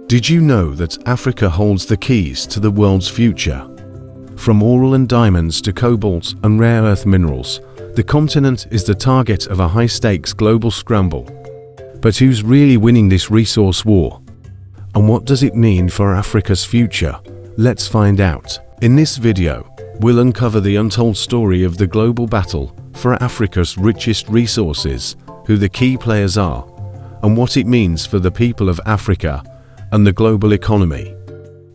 Did you know that Africa holds the keys to the world's future? From oil and diamonds to cobalt and rare earth minerals, the continent is the target of a high-stakes global scramble. But who's really winning this resource war? And what does it mean for Africa's future? Let's find out. In this video, we'll uncover the untold story of the global battle for Africa's richest resources, who the key players are, and what it means for the people of Africa and the global economy.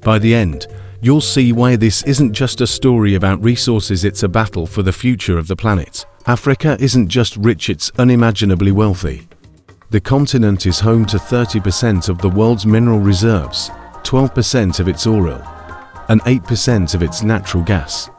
By the end, you'll see why this isn't just a story about resources, it's a battle for the future of the planet. Africa isn't just rich, it's unimaginably wealthy. The continent is home to 30% of the world's mineral reserves, 12% of its oil, and 8% of its natural gas.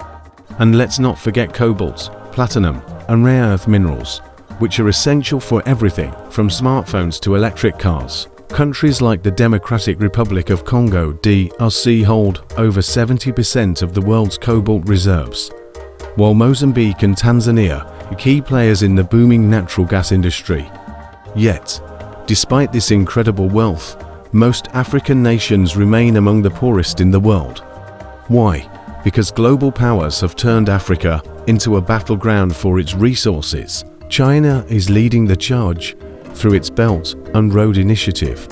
And let's not forget cobalt, platinum, and rare earth minerals, which are essential for everything from smartphones to electric cars. Countries like the Democratic Republic of Congo (DRC) hold over 70% of the world's cobalt reserves, while Mozambique and Tanzania are key players in the booming natural gas industry. Yet, despite this incredible wealth, most African nations remain among the poorest in the world. Why? Because global powers have turned Africa into a battleground for its resources. China is leading the charge through its Belt and Road Initiative.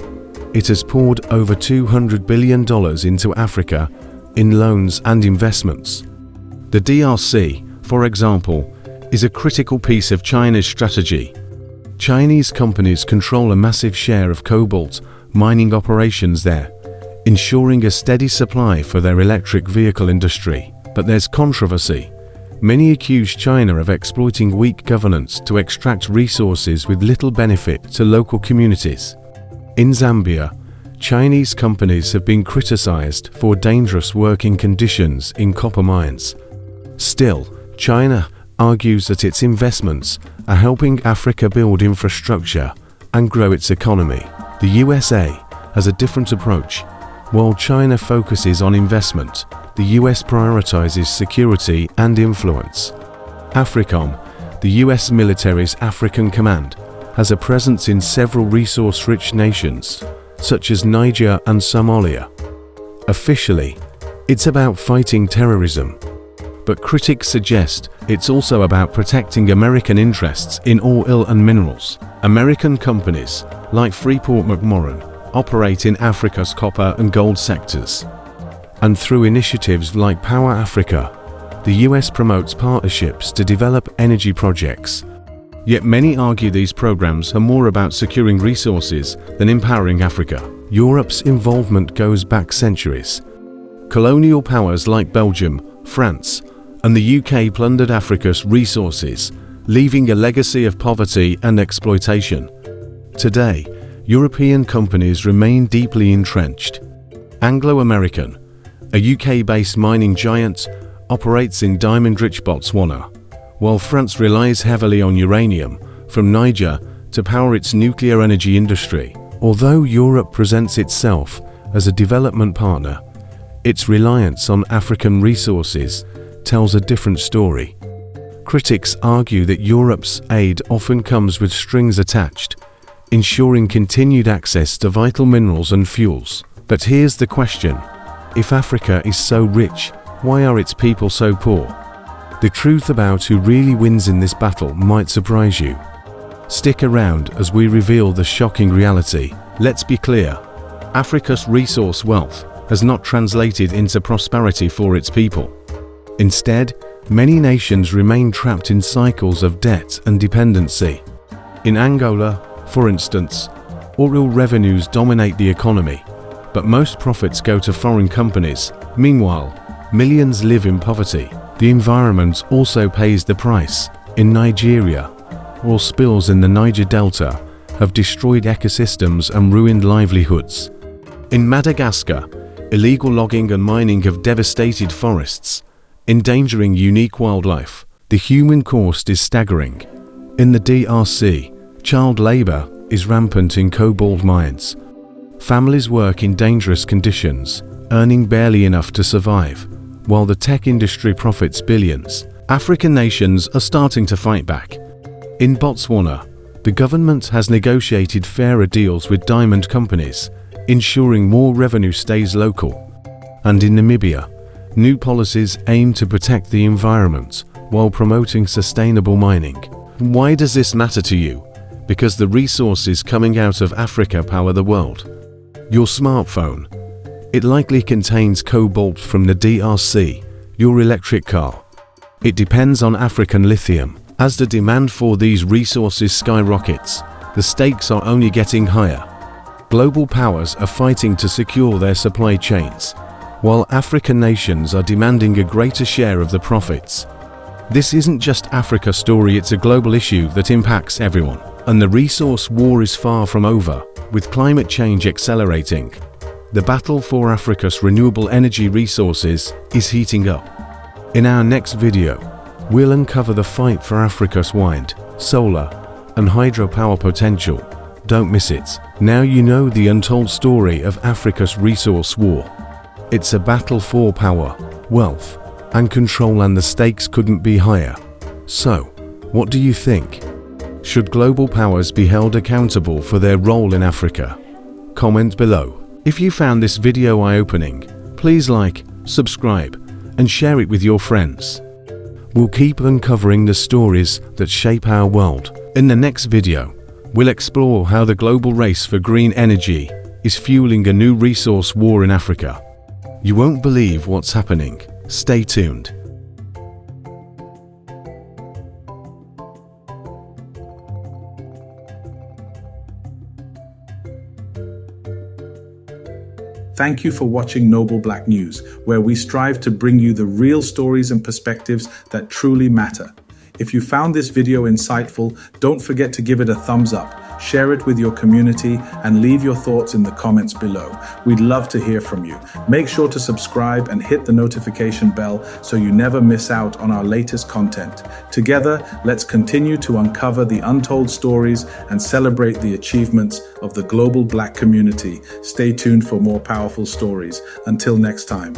It has poured over $200 billion into Africa in loans and investments. The DRC, for example, is a critical piece of China's strategy. Chinese companies control a massive share of cobalt mining operations there, ensuring a steady supply for their electric vehicle industry. But there's controversy. Many accuse China of exploiting weak governance to extract resources with little benefit to local communities. In Zambia, Chinese companies have been criticized for dangerous working conditions in copper mines. Still, China argues that its investments are helping Africa build infrastructure and grow its economy. The USA has a different approach. While China focuses on investment, the US prioritizes security and influence. AFRICOM, the US military's African command, has a presence in several resource-rich nations, such as Niger and Somalia. Officially, it's about fighting terrorism, but critics suggest it's also about protecting American interests in oil and minerals. American companies, like Freeport-McMoRan, operate in Africa's copper and gold sectors. And through initiatives like Power Africa, the US promotes partnerships to develop energy projects. Yet many argue these programs are more about securing resources than empowering Africa. Europe's involvement goes back centuries. Colonial powers like Belgium, France, and the UK plundered Africa's resources, leaving a legacy of poverty and exploitation. Today, European companies remain deeply entrenched. Anglo-American, a UK-based mining giant, operates in diamond-rich Botswana, while France relies heavily on uranium from Niger to power its nuclear energy industry. Although Europe presents itself as a development partner, its reliance on African resources tells a different story. Critics argue that Europe's aid often comes with strings attached, ensuring continued access to vital minerals and fuels. But here's the question. If Africa is so rich, why are its people so poor? The truth about who really wins in this battle might surprise you. Stick around as we reveal the shocking reality. Let's be clear, Africa's resource wealth has not translated into prosperity for its people. Instead, many nations remain trapped in cycles of debt and dependency. In Angola, for instance, oil revenues dominate the economy, but most profits go to foreign companies. Meanwhile, millions live in poverty. The environment also pays the price. In Nigeria, oil spills in the Niger Delta have destroyed ecosystems and ruined livelihoods. In Madagascar, illegal logging and mining have devastated forests, endangering unique wildlife. The human cost is staggering. In the DRC, child labor is rampant in cobalt mines. Families work in dangerous conditions, earning barely enough to survive, while the tech industry profits billions. African nations are starting to fight back. In Botswana, the government has negotiated fairer deals with diamond companies, ensuring more revenue stays local. And in Namibia, new policies aim to protect the environment while promoting sustainable mining. Why does this matter to you? Because the resources coming out of Africa power the world. Your smartphone. It likely contains cobalt from the DRC. Your electric car. It depends on African lithium. As the demand for these resources skyrockets, the stakes are only getting higher. Global powers are fighting to secure their supply chains, while African nations are demanding a greater share of the profits. This isn't just Africa's story, it's a global issue that impacts everyone. And the resource war is far from over, with climate change accelerating. The battle for Africa's renewable energy resources is heating up. In our next video, we'll uncover the fight for Africa's wind, solar, and hydropower potential. Don't miss it. Now you know the untold story of Africa's resource war. It's a battle for power, wealth, and control, and the stakes couldn't be higher. So, what do you think? Should global powers be held accountable for their role in Africa? Comment below. If you found this video eye-opening, please like, subscribe, and share it with your friends. We'll keep uncovering the stories that shape our world. In the next video, we'll explore how the global race for green energy is fueling a new resource war in Africa. You won't believe what's happening. Stay tuned. Thank you for watching Noble Black News, where we strive to bring you the real stories and perspectives that truly matter. If you found this video insightful, don't forget to give it a thumbs up, share it with your community, and leave your thoughts in the comments below. We'd love to hear from you. Make sure to subscribe and hit the notification bell so you never miss out on our latest content. Together, let's continue to uncover the untold stories and celebrate the achievements of the global Black community. Stay tuned for more powerful stories. Until next time.